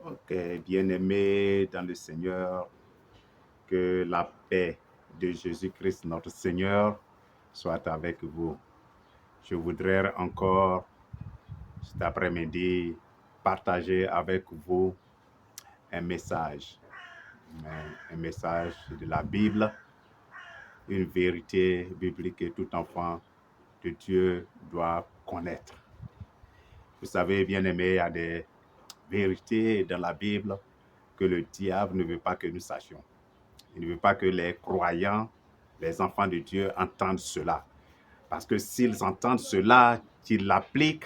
Ok, bien-aimés dans le Seigneur, que la paix de Jésus-Christ, notre Seigneur, soit avec vous. Je voudrais encore cet après-midi partager avec vous un message de la Bible, une vérité biblique que tout enfant de Dieu doit connaître. Vous savez, bien-aimés, il y a des vérités dans la Bible que le diable ne veut pas que nous sachions. Il ne veut pas que les croyants, les enfants de Dieu entendent cela. Parce que s'ils entendent cela, qu'ils l'appliquent,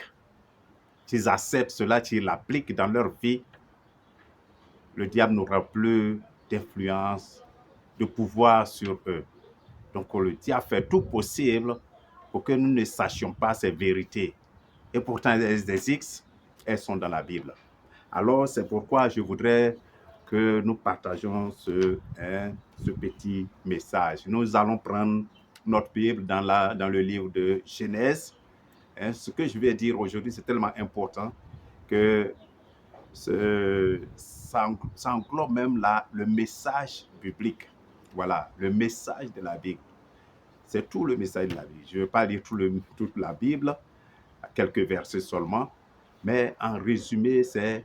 qu'ils acceptent cela, qu'ils l'appliquent dans leur vie, le diable n'aura plus d'influence, de pouvoir sur eux. Donc le diable fait tout possible pour que nous ne sachions pas ces vérités. Et pourtant, elles existent, elles sont dans la Bible. Alors, c'est pourquoi je voudrais que nous partagions ce petit message. Nous allons prendre notre Bible dans le livre de Genèse. Ce que je vais dire aujourd'hui, c'est tellement important que ça englobe même le message biblique. Voilà, le message de la Bible. C'est tout le message de la Bible. Je ne vais pas lire toute la Bible, quelques versets seulement, mais en résumé, c'est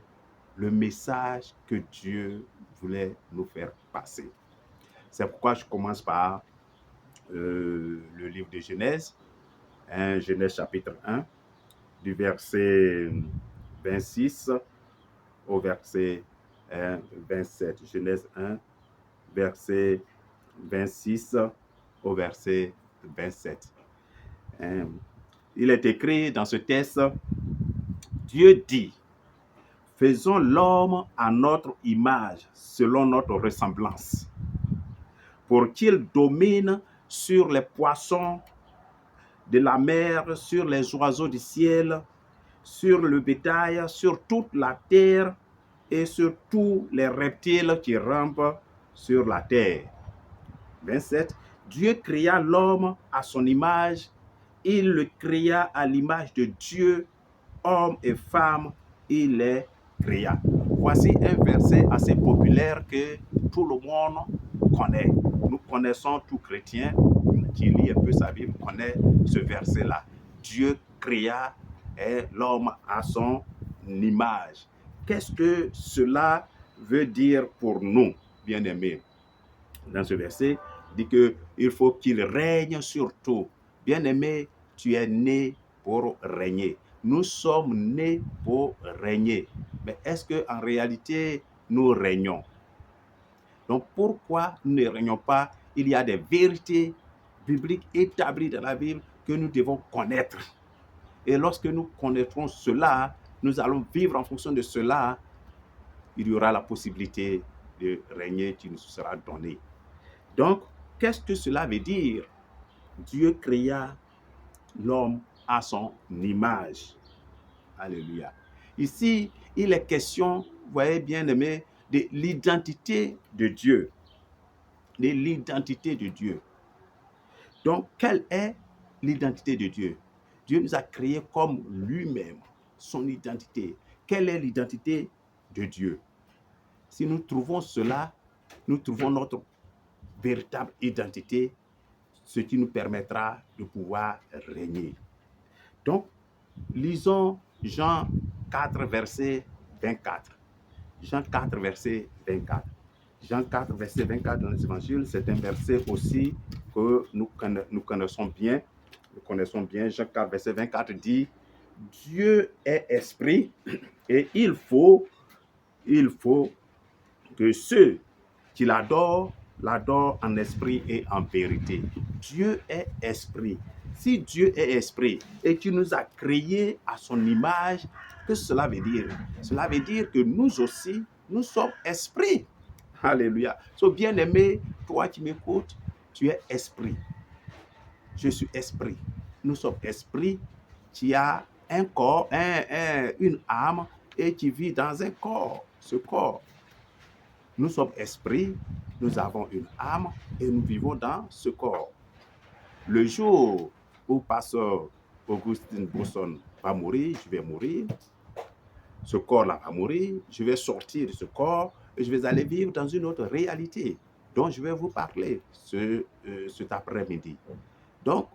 le message que Dieu voulait nous faire passer. C'est pourquoi je commence par le livre de Genèse, Genèse chapitre 1, du verset 26 au verset 27. Genèse 1, verset 26 au verset 27. Il est écrit dans ce texte, Dieu dit, faisons l'homme à notre image, selon notre ressemblance, pour qu'il domine sur les poissons de la mer, sur les oiseaux du ciel, sur le bétail, sur toute la terre et sur tous les reptiles qui rampent sur la terre. 27. Dieu créa l'homme à son image, il le créa à l'image de Dieu, homme et femme, il les créa. Voici un verset assez populaire que tout le monde connaît. Nous connaissons, tout chrétien qui lit un peu sa Bible connaît ce verset-là. Dieu créa l'homme à son image. Qu'est-ce que cela veut dire pour nous, bien-aimés? Dans ce verset, il dit qu'il faut qu'il règne sur tout. Bien-aimé, tu es né pour régner. Nous sommes nés pour régner. Mais est-ce qu'en réalité, nous régnons? Donc, pourquoi nous ne régnons pas? Il y a des vérités bibliques établies dans la Bible que nous devons connaître. Et lorsque nous connaîtrons cela, nous allons vivre en fonction de cela. Il y aura la possibilité de régner qui nous sera donnée. Donc, qu'est-ce que cela veut dire? Dieu créa l'homme à son image. Alléluia. Ici, il est question, vous voyez bien aimé, de l'identité de Dieu. De l'identité de Dieu. Donc, quelle est l'identité de Dieu? Dieu nous a créés comme lui-même, son identité. Quelle est l'identité de Dieu? Si nous trouvons cela, nous trouvons notre véritable identité, ce qui nous permettra de pouvoir régner. Donc, lisons Jean 4, verset 24. Jean 4, verset 24. Jean 4, verset 24 dans les évangiles, c'est un verset aussi que nous connaissons bien. Nous connaissons bien. Jean 4, verset 24 dit, Dieu est esprit et il faut que ceux qui l'adorent en esprit et en vérité. Dieu est esprit. Si Dieu est esprit et qu'il nous a créés à son image, que cela veut dire? Cela veut dire que nous aussi, nous sommes esprits. Alléluia. So, bien-aimé, toi qui m'écoutes, tu es esprit. Je suis esprit. Nous sommes esprits qui a un corps, une âme et qui vit dans un corps. Ce corps. Nous sommes esprits, nous avons une âme et nous vivons dans ce corps. Le jour où pasteur Augustin Bosson va mourir, je vais mourir, Ce corps-là va mourir, je vais sortir de ce corps et je vais aller vivre dans une autre réalité dont je vais vous parler cet après-midi. Donc,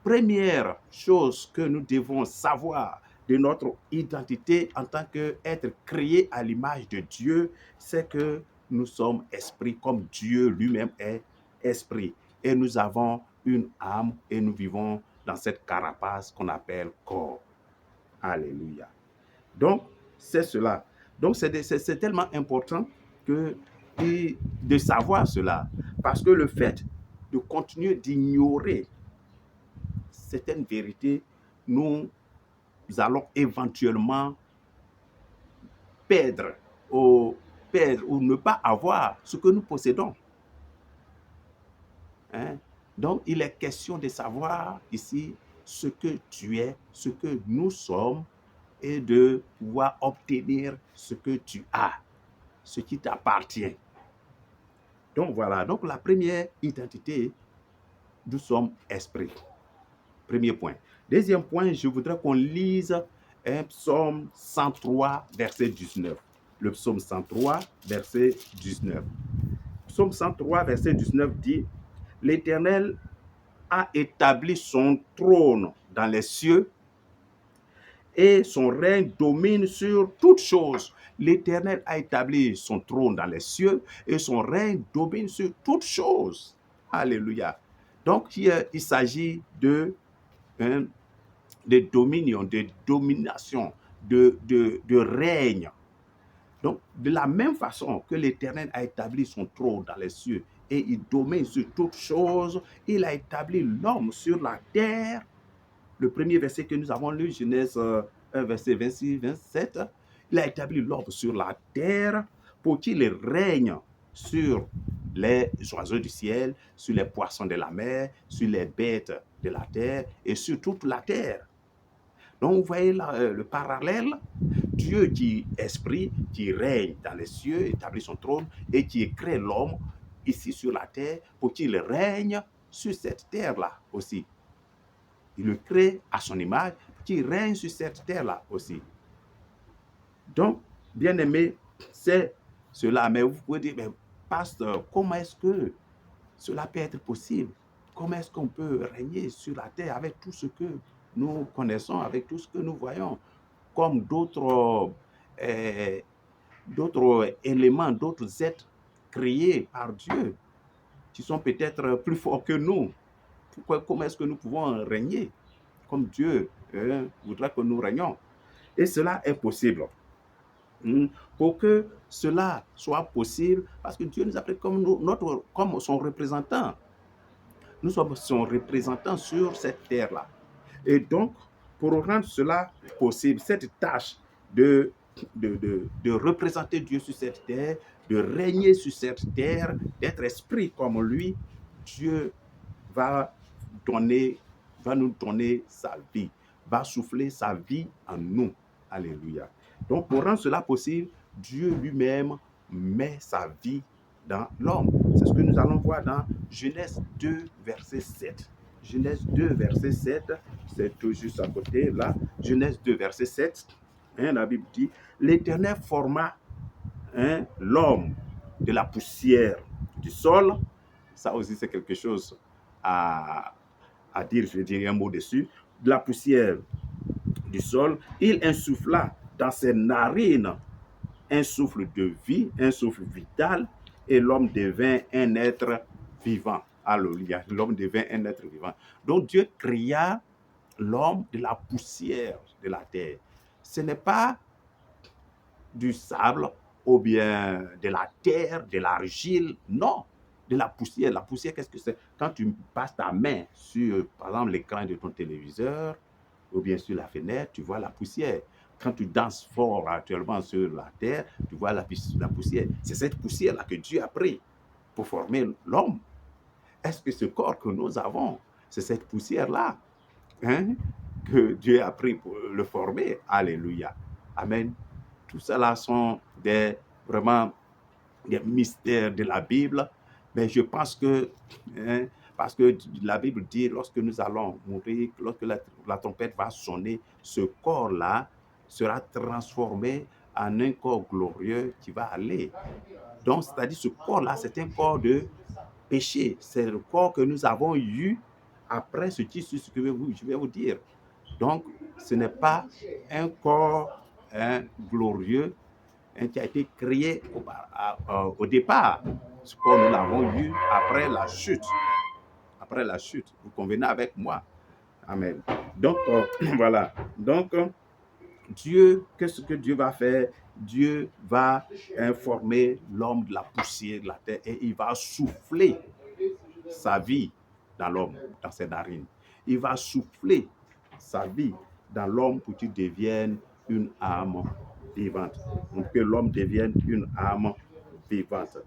première chose que nous devons savoir de notre identité en tant qu'être créé à l'image de Dieu, c'est que nous sommes esprits comme Dieu lui-même est esprit. Et nous avons une âme et nous vivons dans cette carapace qu'on appelle corps. Alléluia. Donc, c'est cela. Donc, c'est tellement important de savoir cela. Parce que le fait de continuer d'ignorer certaines vérités, nous allons éventuellement perdre ou ne pas avoir ce que nous possédons. Hein? Donc, il est question de savoir ici ce que tu es, ce que nous sommes, et de pouvoir obtenir ce que tu as, ce qui t'appartient. Donc voilà, donc la première identité, nous sommes esprit. Premier point. Deuxième point, je voudrais qu'on lise un psaume 103, verset 19. Le psaume 103, verset 19. Psaume 103, verset 19 dit, « L'Éternel a établi son trône dans les cieux et son règne domine sur toutes choses. » L'Éternel a établi son trône dans les cieux et son règne domine sur toutes choses. Alléluia. Donc, il s'agit de dominion, de domination, de règne. Donc, de la même façon que l'Éternel a établi son trône dans les cieux et il domine sur toutes choses, il a établi l'homme sur la terre. Le premier verset que nous avons lu, Genèse 1, verset 26-27, il a établi l'homme sur la terre pour qu'il règne sur les oiseaux du ciel, sur les poissons de la mer, sur les bêtes de la terre et sur toute la terre. Donc, vous voyez là, le parallèle, Dieu qui est esprit, qui règne dans les cieux, établit son trône et qui crée l'homme ici sur la terre pour qu'il règne sur cette terre-là aussi. Il le crée à son image, qui règne sur cette terre-là aussi. Donc, bien aimé, c'est cela. Mais vous pouvez dire, mais pasteur, comment est-ce que cela peut être possible? Comment est-ce qu'on peut régner sur la terre avec tout ce que nous connaissons, avec tout ce que nous voyons, comme d'autres éléments, d'autres êtres créés par Dieu, qui sont peut-être plus forts que nous? Comment est-ce que nous pouvons régner comme Dieu voudra que nous régnions? Et cela est possible. Pour que cela soit possible, parce que Dieu nous a pris comme son représentant. Nous sommes son représentant sur cette terre-là. Et donc, pour rendre cela possible, cette tâche de représenter Dieu sur cette terre, de régner sur cette terre, d'être esprit comme lui, Dieu va nous donner sa vie, va souffler sa vie en nous. Alléluia. Donc, pour rendre cela possible, Dieu lui-même met sa vie dans l'homme. C'est ce que nous allons voir dans Genèse 2, verset 7. Genèse 2, verset 7, c'est tout juste à côté, là. Genèse 2, verset 7, la Bible dit, « L'Éternel forma l'homme de la poussière du sol. » Ça aussi, c'est quelque chose à dire, je vais dire un mot dessus. « De la poussière du sol, il insuffla dans ses narines un souffle de vie, un souffle vital, et l'homme devint un être vivant. » Alléluia. L'homme devint un être vivant. Donc Dieu créa l'homme de la poussière de la terre. Ce n'est pas du sable ou bien de la terre, de l'argile, non, de la poussière. La poussière, qu'est-ce que c'est? Quand tu passes ta main sur, par exemple, l'écran de ton téléviseur ou bien sur la fenêtre, tu vois la poussière. Quand tu danses fort actuellement sur la terre, tu vois la poussière. C'est cette poussière-là que Dieu a pris pour former l'homme. Est-ce que ce corps que nous avons, c'est cette poussière-là que Dieu a pris pour le former? Alléluia. Amen. Tout cela sont vraiment des mystères de la Bible. Mais je pense que, parce que la Bible dit, lorsque nous allons mourir, lorsque la trompette va sonner, ce corps-là sera transformé en un corps glorieux qui va aller. Donc, c'est-à-dire ce corps-là, c'est un corps de péché. C'est le corps que nous avons eu après ce que je vais vous dire. Donc, ce n'est pas un corps glorieux qui a été créé au départ. Ce corps, nous l'avons eu après la chute. Après la chute. Vous convenez avec moi? Amen. Donc, voilà. Donc, Dieu, qu'est-ce que Dieu va faire? Dieu va informer l'homme de la poussière de la terre et il va souffler sa vie dans l'homme, dans ses narines. Il va souffler sa vie dans l'homme pour qu'il devienne une âme vivante. Pour que l'homme devienne une âme vivante.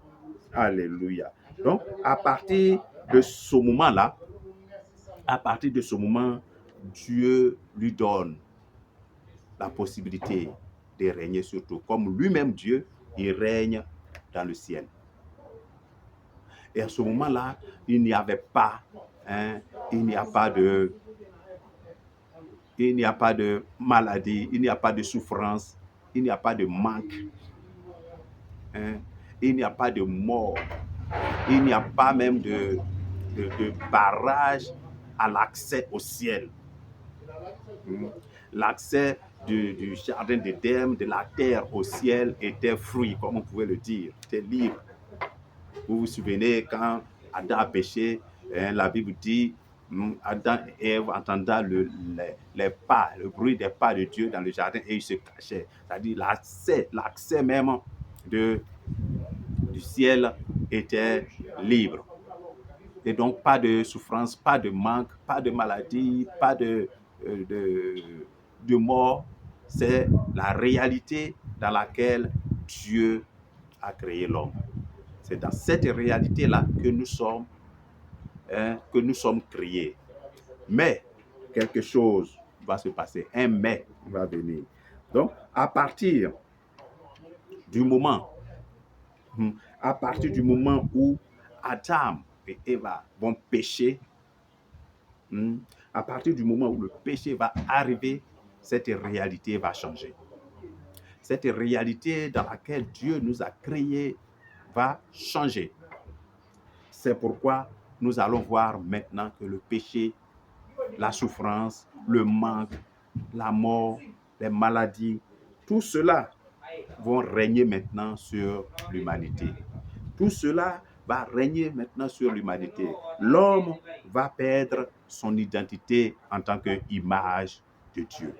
Alléluia. Donc, à partir de ce moment-là, Dieu lui donne la possibilité de régner sur tout. Comme lui-même Dieu, il règne dans le ciel. Et à ce moment-là, il n'y avait pas, il n'y a pas de maladie, il n'y a pas de souffrance, il n'y a pas de manque, il n'y a pas de mort, il n'y a pas même de barrage à l'accès au ciel. L'accès du jardin d'Éden, de la terre au ciel, était free, comme on pouvait le dire, était libre. Vous vous souvenez quand Adam a péché, la Bible dit, Adam et Ève entendaient le bruit des pas de Dieu dans le jardin et ils se cachaient. C'est-à-dire l'accès même du ciel était libre. Et donc pas de souffrance, pas de manque, pas de maladie, pas de mort. C'est la réalité dans laquelle Dieu a créé l'homme. C'est dans cette réalité-là que nous sommes créés. Mais quelque chose va se passer, un mais va venir. Donc, à partir du moment où Adam et Ève vont pécher, à partir du moment où le péché va arriver, cette réalité va changer. Cette réalité dans laquelle Dieu nous a créés va changer. C'est pourquoi nous allons voir maintenant que le péché, la souffrance, le manque, la mort, les maladies, tout cela vont régner maintenant sur l'humanité. Tout cela va régner maintenant sur l'humanité. L'homme va perdre son identité en tant qu'image de Dieu.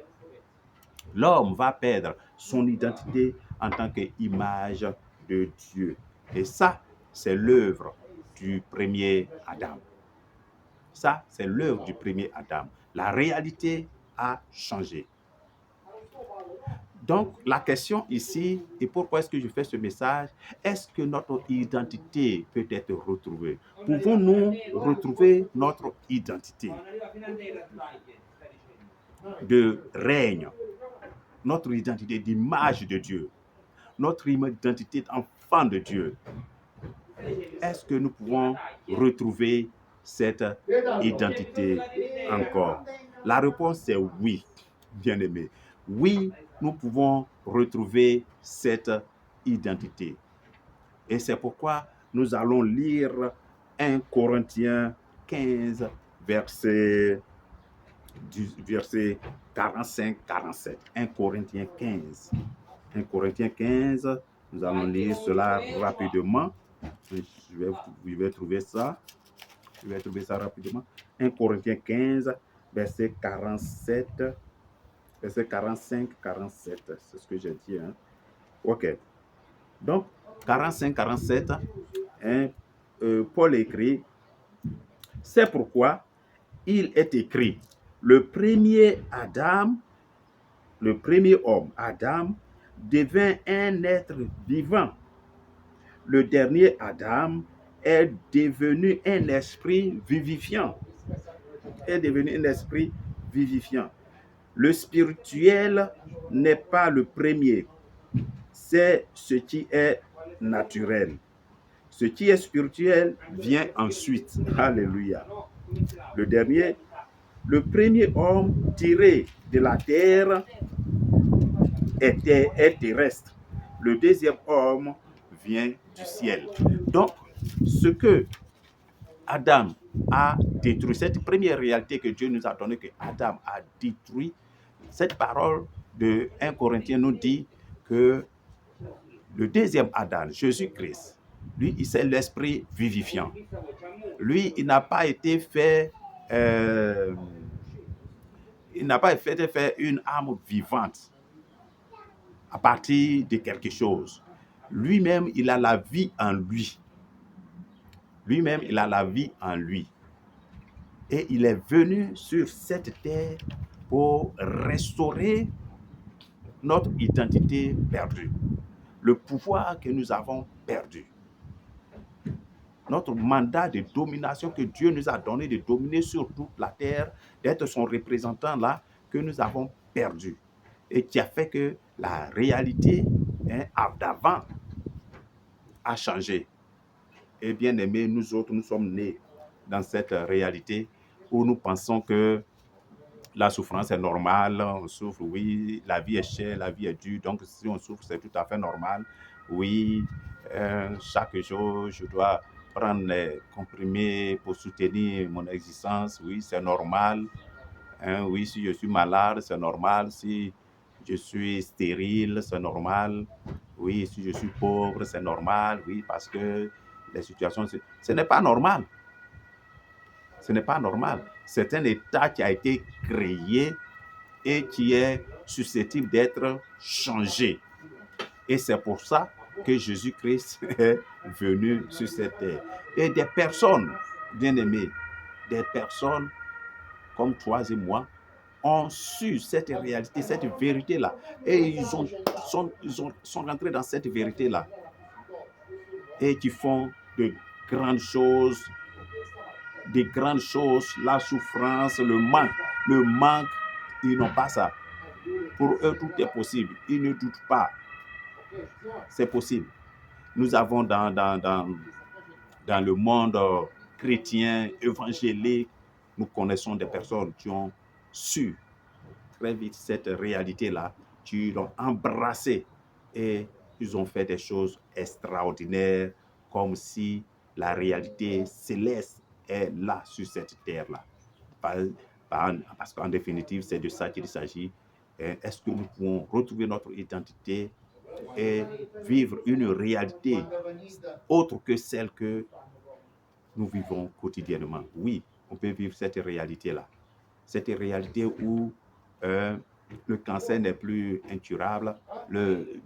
L'homme va perdre son identité en tant qu'image de Dieu. Et ça, c'est l'œuvre du premier Adam. Ça, c'est l'œuvre du premier Adam. La réalité a changé. Donc, la question ici, et pourquoi est-ce que je fais ce message, est-ce que notre identité peut être retrouvée? Pouvons-nous retrouver notre identité de règne, notre identité d'image de Dieu, notre identité d'enfant de Dieu? Est-ce que nous pouvons retrouver cette identité encore? La réponse est oui, bien-aimé. Oui, nous pouvons retrouver cette identité. Et c'est pourquoi nous allons lire 1 Corinthiens 15, verset 45-47. 1 Corinthiens 15. 1 Corinthiens 15, nous allons lire cela rapidement. Je vais trouver ça. Je vais trouver ça rapidement. 1 Corinthiens 15, verset 47, verset 45-47. C'est ce que j'ai dit. OK. Donc, 45-47, Paul écrit, « C'est pourquoi il est écrit, le premier homme, Adam, devint un être vivant. Le dernier Adam est devenu un esprit vivifiant. Le spirituel n'est pas le premier, c'est ce qui est naturel. Ce qui est spirituel vient ensuite. Alléluia. Le premier homme tiré de la terre est terrestre. Le deuxième homme vient du ciel. Donc, ce que Adam a détruit, cette première réalité que Dieu nous a donnée, que Adam a détruit, cette parole de 1 Corinthiens nous dit que le deuxième Adam, Jésus-Christ, lui, c'est l'esprit vivifiant. Lui, il n'a pas été fait, il n'a pas été fait une âme vivante à partir de quelque chose. Lui-même, il a la vie en lui. Lui-même, il a la vie en lui. Et il est venu sur cette terre pour restaurer notre identité perdue, le pouvoir que nous avons perdu, notre mandat de domination que Dieu nous a donné de dominer sur toute la terre, d'être son représentant là, que nous avons perdu et qui a fait que la réalité d'avant a changé. Et bien aimé, nous autres, nous sommes nés dans cette réalité où nous pensons que la souffrance est normale, on souffre, oui, la vie est chère, la vie est dure, donc si on souffre, c'est tout à fait normal. Oui, chaque jour, je dois prendre les comprimés pour soutenir mon existence, oui, c'est normal. Oui, si je suis malade, c'est normal. Si je suis stérile, c'est normal. Oui, si je suis pauvre, c'est normal. Oui, parce que les situations, ce n'est pas normal. Ce n'est pas normal. C'est un état qui a été créé et qui est susceptible d'être changé. Et c'est pour ça que Jésus-Christ est venu sur cette terre. Et des personnes, bien aimées, des personnes comme toi et moi, ont su cette réalité, cette vérité-là. Et ils sont rentrés dans cette vérité-là. Et qui font de grandes choses, la souffrance, le manque, ils n'ont pas ça. Pour eux, tout est possible. Ils ne doutent pas. C'est possible. Nous avons dans le monde chrétien, évangélique, nous connaissons des personnes qui ont su très vite cette réalité-là, qui l'ont embrassée et ils ont fait des choses extraordinaires, comme si la réalité céleste est là sur cette terre-là. Parce qu'en définitive, c'est de ça qu'il s'agit. Est-ce que nous pouvons retrouver notre identité et vivre une réalité autre que celle que nous vivons quotidiennement? Oui, on peut vivre cette réalité-là. Cette réalité où le cancer n'est plus incurable, le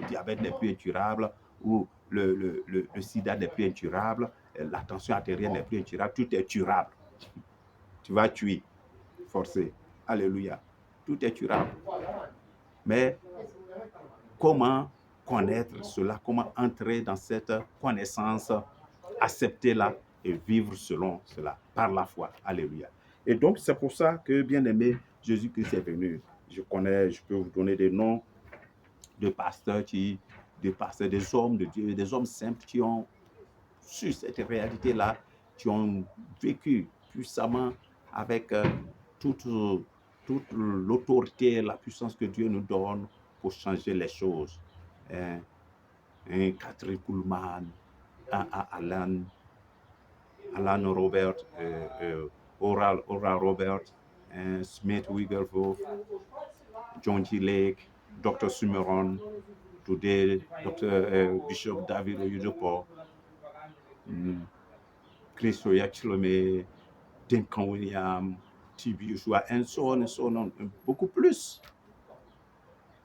diabète n'est plus incurable, où le sida n'est plus incurable, la tension artérielle n'est plus incurable, tout est curable. Tu vas tuer, forcé. Alléluia. Tout est curable. Mais comment connaître cela? Comment entrer dans cette connaissance, accepter-la et vivre selon cela, par la foi? Alléluia. Et donc, c'est pour ça que, bien aimé, Jésus-Christ est venu. Je peux vous donner des noms de pasteurs, des hommes de Dieu, des hommes simples qui ont su cette réalité-là, qui ont vécu puissamment avec toute l'autorité, la puissance que Dieu nous donne pour changer les choses. Catherine Kuhlman, Alan Robert, Oral Robert, Smith Wigglesworth, John G. Lake, Dr. Sumeron, today Dr. Bishop David Oyedepo, Chris Oyachilome, Duncan William, T.B. Joshua, and so on, beaucoup plus.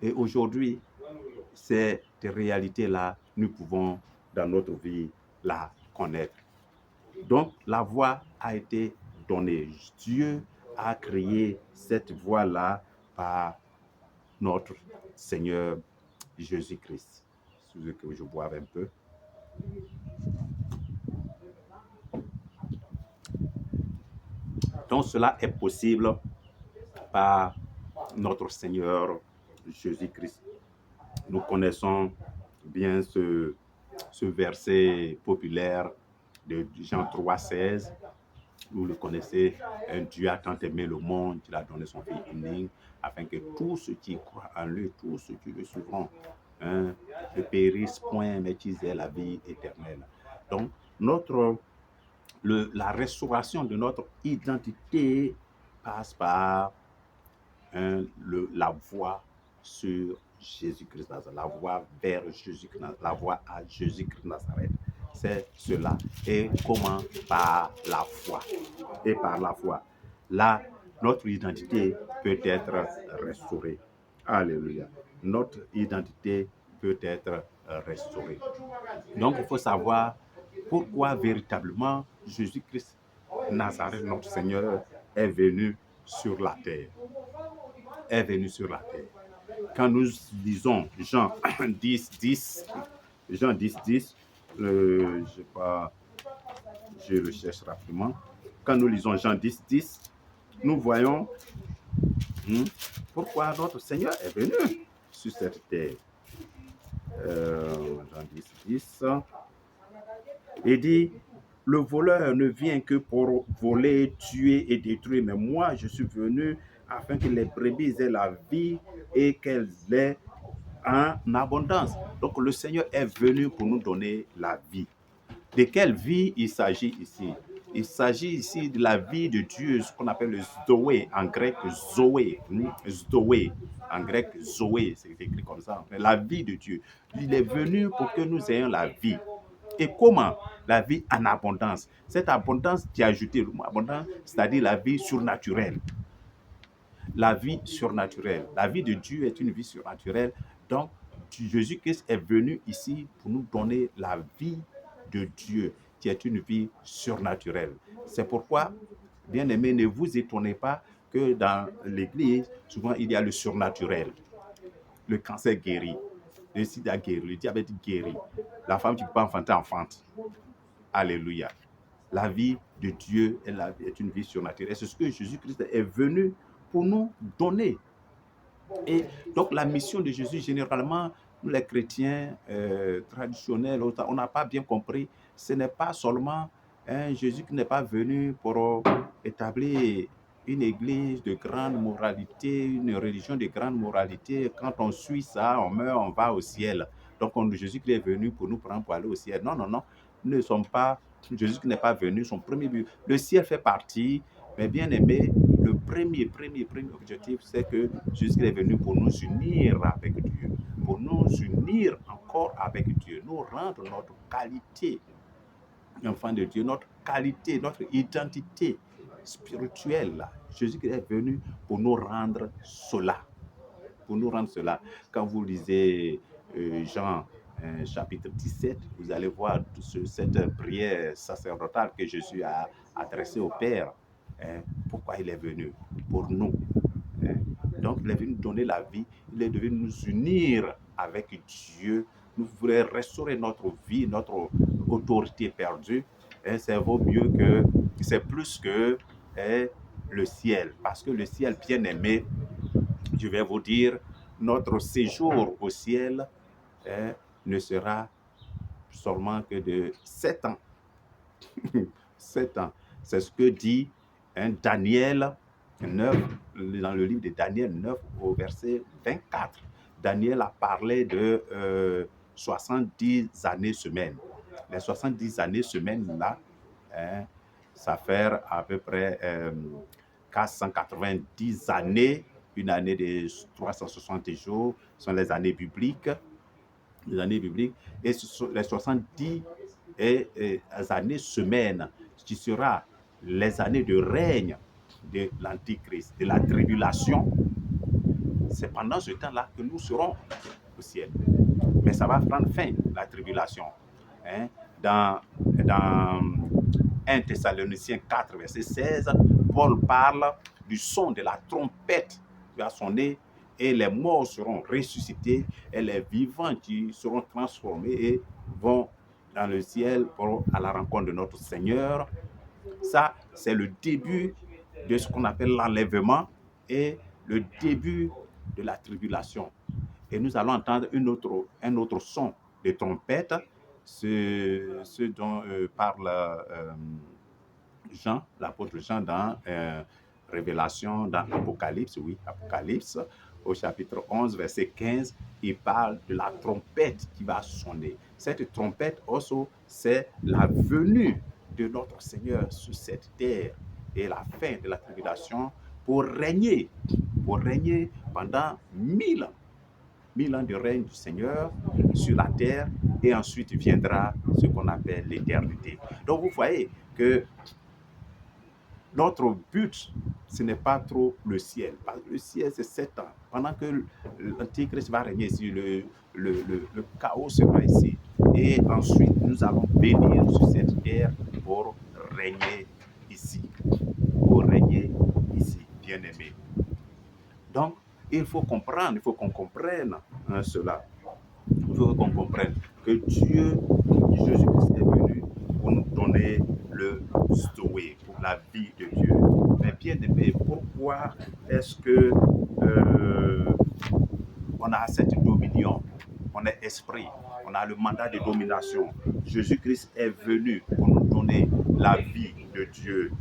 Et aujourd'hui, ces réalités-là, nous pouvons, dans notre vie, la connaître. Donc, la voie a été donnée. Dieu a créé cette voie-là par notre Seigneur Jésus-Christ. Excusez que je boive un peu. Donc, cela est possible par notre Seigneur Jésus-Christ. Nous connaissons bien ce verset populaire de Jean 3,16. Vous le connaissez, Dieu a tant aimé le monde qu'il a donné son Fils unique, afin que tous ceux qui croient en lui, tous ceux qui le suivront, hein, ne périssent point, mais qu'ils aient la vie éternelle. Donc, la restauration de notre identité passe par la voie sur Jésus-Christ Nazareth, la voie vers Jésus-Christ, la voie à Jésus-Christ Nazareth. C'est cela. Et comment? Par la foi. Et par la foi. Là, notre identité peut être restaurée. Alléluia. Notre identité peut être restaurée. Donc, il faut savoir pourquoi véritablement Jésus-Christ Nazareth, notre Seigneur, est venu sur la terre. Est venu sur la terre. Quand nous lisons Jean 10, 10, Jean 10, 10, je le cherche rapidement. Quand nous lisons Jean 10, 10, nous voyons pourquoi notre Seigneur est venu sur cette terre. Jean 10, 10. Il dit, le voleur ne vient que pour voler, tuer et détruire, mais moi je suis venu afin que les brebis aient la vie et qu'elles l'aient en abondance. Donc le Seigneur est venu pour nous donner la vie. De quelle vie il s'agit ici? Il s'agit ici de la vie de Dieu, ce qu'on appelle le Zoé, en grec Zoé. Zoé, en grec Zoé, c'est écrit comme ça. La vie de Dieu. Il est venu pour que nous ayons la vie. Et comment? La vie en abondance. Cette abondance qui est ajoutée, le mot abondance, c'est-à-dire la vie surnaturelle. La vie surnaturelle. La vie de Dieu est une vie surnaturelle. Donc, Jésus-Christ est venu ici pour nous donner la vie de Dieu, qui est une vie surnaturelle. C'est pourquoi, bien aimés, ne vous étonnez pas que dans l'Église, souvent il y a le surnaturel. Le cancer guéri, le sida guéri, le diabète guéri, la femme qui ne peut pas enfanter, enfante. Alléluia. La vie de Dieu est une vie surnaturelle. C'est ce que Jésus-Christ est venu pour nous donner. Et donc la mission de Jésus, généralement, nous les chrétiens traditionnels, on n'a pas bien compris, ce n'est pas seulement Jésus qui n'est pas venu pour établir une église de grande moralité, une religion de grande moralité. Quand on suit ça, on meurt, on va au ciel. Donc Jésus qui est venu pour nous prendre pour aller au ciel. Non, non, non, nous ne sommes pas, Jésus qui n'est pas venu, son premier but. Le ciel fait partie, mais bien aimé, le premier objectif, c'est que Jésus est venu pour nous unir avec Dieu, pour nous unir encore avec Dieu, nous rendre notre qualité d'enfant de Dieu, notre qualité, notre identité spirituelle. Jésus est venu pour nous rendre cela. Pour nous rendre cela. Quand vous lisez Jean chapitre 17, vous allez voir cette prière sacerdotale que Jésus a adressée au Père. Pourquoi il est venu? Pour nous. Donc, il est venu nous donner la vie, il est venu nous unir avec Dieu, nous voulons restaurer notre vie, notre autorité perdue. C'est mieux que, c'est plus que le ciel, parce que le ciel, bien aimé, je vais vous dire, notre séjour au ciel ne sera seulement que de 7 ans. 7 ans. C'est ce que dit Daniel 9, dans le livre de Daniel 9 au verset 24. Daniel a parlé de 70 années-semaines. Les 70 années-semaines-là, ça fait à peu près 490 années. Une année de 360 jours sont les années bibliques. Les années bibliques. Et les 70 années-semaines, qui sera les années de règne de l'Antichrist, de la tribulation. C'est pendant ce temps-là que nous serons au ciel. Mais ça va prendre fin, la tribulation. Dans 1 Thessaloniciens 4, verset 16, Paul parle du son de la trompette qui va sonner et les morts seront ressuscités et les vivants qui seront transformés et vont dans le ciel à la rencontre de notre Seigneur. Ça, c'est le début de ce qu'on appelle l'enlèvement et le début de la tribulation. Et nous allons entendre un autre son de trompette, ce dont parle l'apôtre Jean dans Révélation, dans Apocalypse, oui, Apocalypse, au chapitre 11, verset 15, il parle de la trompette qui va sonner. Cette trompette aussi, c'est la venue de notre Seigneur sur cette terre et la fin de la tribulation pour régner pendant 1000 ans. 1000 ans de règne du Seigneur sur la terre, et ensuite viendra ce qu'on appelle l'éternité. Donc vous voyez que notre but, ce n'est pas trop le ciel. Parce que le ciel, c'est 7 ans. Pendant que l'Antichrist va régner ici, le chaos sera ici. Et ensuite, nous allons venir sur cette terre pour régner ici. Pour régner ici, bien-aimés. Donc, il faut comprendre, il faut qu'on comprenne cela. Il faut qu'on comprenne que Dieu, Jésus-Christ est venu pour nous donner le Zoé, pour la vie de Dieu. Mais bien aimé, pourquoi est-ce que on a cette dominion? On est esprit, on a le mandat de domination. Jésus-Christ est venu pour nous donner la vie de Dieu.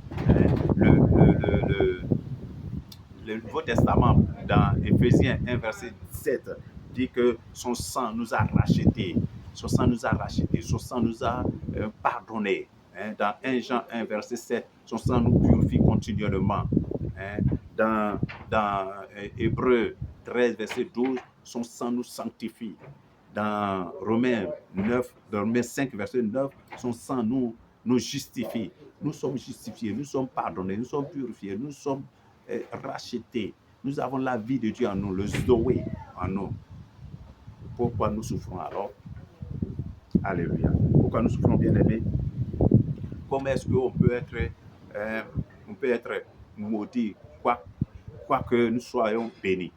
Le Nouveau Testament, dans Éphésiens 1, verset 17, dit que son sang nous a rachetés. Son sang nous a rachetés. Son sang nous a pardonnés. Dans 1 Jean 1, verset 7, son sang nous purifie continuellement. Dans Hébreux 13, verset 12, son sang nous sanctifie. Dans Romains 5, verset 9, son sang nous justifie. Nous sommes justifiés, nous sommes pardonnés, nous sommes purifiés, nous sommes rachetés. Nous avons la vie de Dieu en nous, le Zoé en nous. Pourquoi nous souffrons alors? Alléluia. Pourquoi nous souffrons, bien-aimés? Comment est-ce qu'on peut être maudit, quoique nous soyons bénis?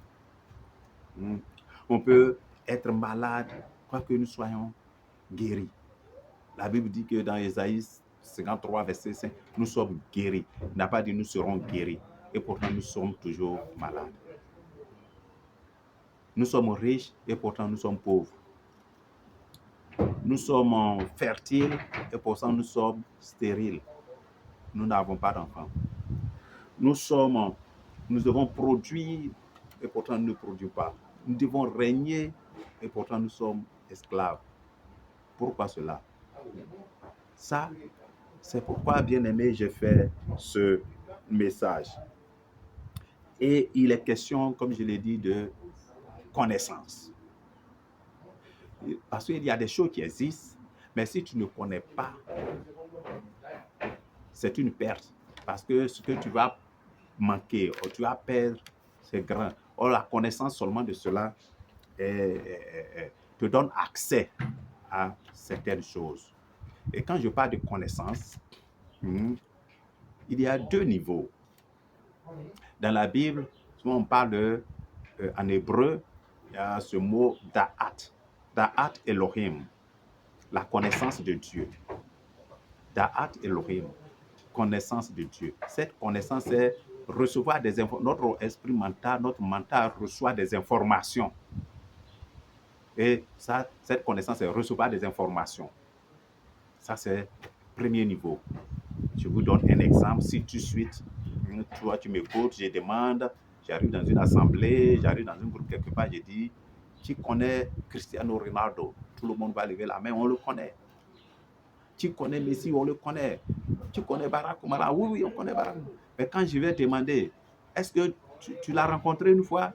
On peut être malade, quoique nous soyons guéris. La Bible dit que dans Ésaïe 53, verset 5, nous sommes guéris. Il n'a pas dit nous serons guéris. Et pourtant, nous sommes toujours malades. Nous sommes riches et pourtant, nous sommes pauvres. Nous sommes fertiles et pourtant, nous sommes stériles. Nous n'avons pas d'enfants. Nous devons produire et pourtant, nous ne produisons pas. Nous devons régner et pourtant, nous sommes esclaves. Pourquoi cela? Ça, c'est pourquoi, bien aimé, j'ai fait ce message. Et il est question, comme je l'ai dit, de connaissance. Parce qu'il y a des choses qui existent, mais si tu ne connais pas, c'est une perte. Parce que ce que tu vas manquer, ou tu vas perdre, c'est grand. Or, la connaissance seulement de cela te donne accès à certaines choses. Et quand je parle de connaissance, il y a 2 niveaux. Dans la Bible, souvent on parle en hébreu, il y a ce mot da'at. Da'at Elohim, la connaissance de Dieu. Da'at Elohim, connaissance de Dieu. Cette connaissance, c'est recevoir des informations. Notre esprit mental, notre mental reçoit des informations. Et ça, cette connaissance, c'est recevoir des informations. Ça, c'est le premier niveau. Je vous donne un exemple. Si tout de suite, toi, tu m'écoutes, je demande, j'arrive dans une assemblée, j'arrive dans un groupe quelque part, je dis, tu connais Cristiano Ronaldo? Tout le monde va lever la main, on le connaît. Tu connais Messi? On le connaît. Tu connais Barack Obama? Oui, on connaît Barack. Mais quand je vais demander, est-ce que tu l'as rencontré une fois?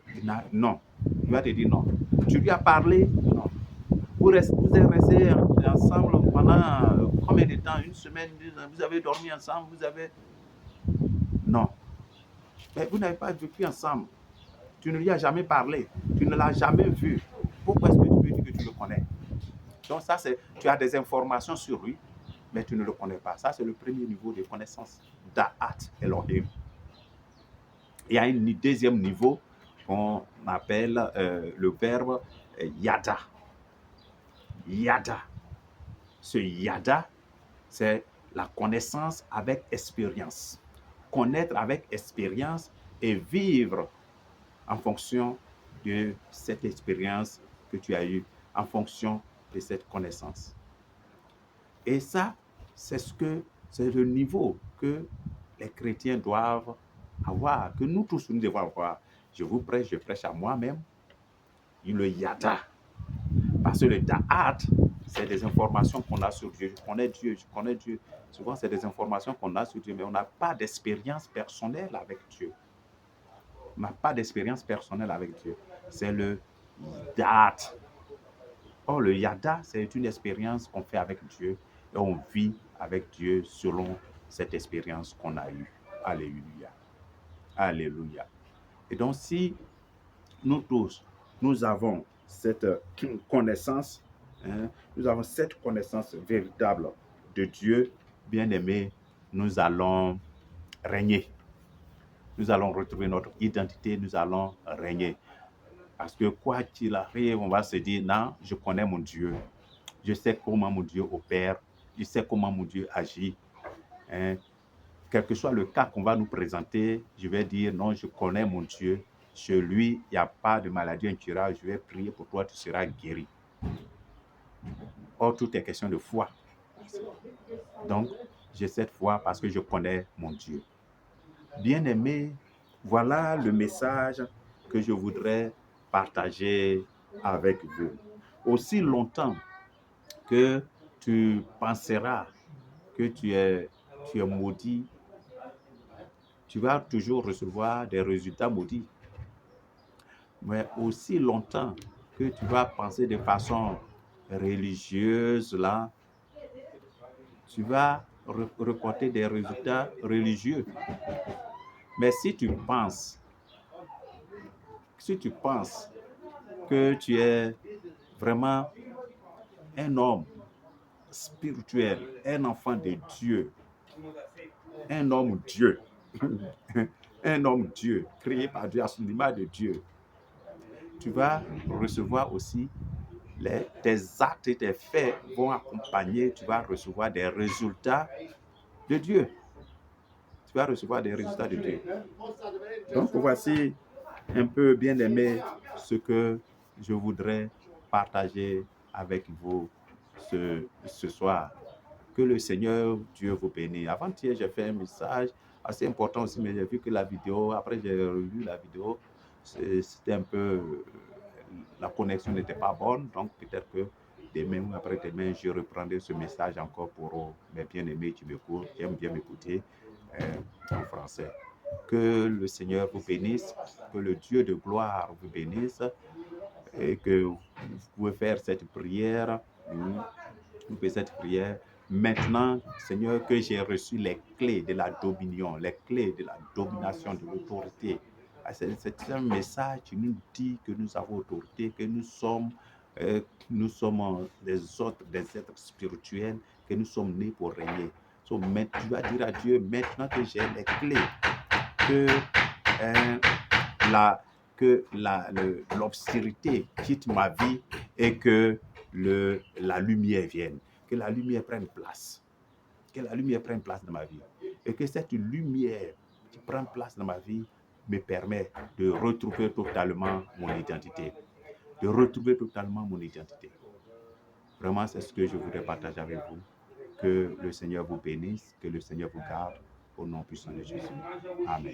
Non. Il va te dire non. Tu lui as parlé? Non. Vous êtes restés ensemble pendant combien de temps? Une semaine? Vous avez dormi ensemble? Non. Mais vous n'avez pas vécu ensemble. Tu ne lui as jamais parlé. Tu ne l'as jamais vu. Pourquoi est-ce que tu veux dire que tu le connais? Donc ça, tu as des informations sur lui, mais tu ne le connais pas. Ça, c'est le premier niveau de connaissance. Da'at Elohim. Il y a un deuxième niveau qu'on appelle le verbe yada. Yada. Ce yada, c'est la connaissance avec expérience. Connaître avec expérience et vivre en fonction de cette expérience que tu as eue, en fonction de cette connaissance. Et ça, c'est ce que C'est le niveau que les chrétiens doivent avoir, que nous tous, nous devons avoir. Je prêche à moi-même, le yada. Parce que le da'at, c'est des informations qu'on a sur Dieu. Je connais Dieu, je connais Dieu. Souvent, c'est des informations qu'on a sur Dieu, mais on n'a pas d'expérience personnelle avec Dieu. On n'a pas d'expérience personnelle avec Dieu. C'est le da'at. Or, le yada, c'est une expérience qu'on fait avec Dieu et on vit avec Dieu selon cette expérience qu'on a eue. Alléluia. Alléluia. Et donc, si nous tous, nous avons cette connaissance, nous avons cette connaissance véritable de Dieu, bien-aimé, nous allons régner. Nous allons retrouver notre identité, nous allons régner. Parce que quoi qu'il arrive, on va se dire, non, je connais mon Dieu. Je sais comment mon Dieu opère. Je sais comment mon Dieu agit. Quel que soit le cas qu'on va nous présenter, je vais dire, non, je connais mon Dieu. Chez lui, il n'y a pas de maladie incurable. Je vais prier pour toi, tu seras guéri. Or, tout est question de foi. Donc, j'ai cette foi parce que je connais mon Dieu. Bien-aimé, voilà le message que je voudrais partager avec vous. Aussi longtemps que tu penseras que tu es maudit, tu vas toujours recevoir des résultats maudits. Mais aussi longtemps que tu vas penser de façon religieuse, là, tu vas reporter des résultats religieux. Mais si tu penses que tu es vraiment un homme spirituel, un enfant de Dieu, un homme Dieu, un homme Dieu, créé par Dieu à son image de Dieu, tu vas recevoir aussi tes actes et tes faits vont accompagner, tu vas recevoir des résultats de Dieu. Tu vas recevoir des résultats de Dieu. Donc, voici un peu, bien aimé, ce que je voudrais partager avec vous ce soir. Que le Seigneur Dieu vous bénisse. Avant-hier, j'ai fait un message assez important aussi, mais j'ai vu que la vidéo, après j'ai revu la vidéo, c'était un peu, la connexion n'était pas bonne, donc peut-être que demain ou après-demain, je reprendrai ce message encore pour mes bien-aimés qui m'écoutent, qui aiment bien m'écouter en français. Que le Seigneur vous bénisse, que le Dieu de gloire vous bénisse et que vous pouvez faire cette prière. Vous pouvez cette prière. Maintenant, Seigneur, que j'ai reçu les clés de la dominion, les clés de la domination, de l'autorité. C'est un message qui nous dit que nous avons autorité, que nous sommes des êtres spirituels, que nous sommes nés pour régner. Tu vas dire à Dieu, maintenant que j'ai les clés, que l'obscurité quitte ma vie et que la lumière vienne, que la lumière prenne place, que la lumière prenne place dans ma vie et que cette lumière qui prend place dans ma vie me permet de retrouver totalement mon identité, Vraiment, c'est ce que je voudrais partager avec vous. Que le Seigneur vous bénisse, que le Seigneur vous garde, au nom puissant de Jésus. Amen.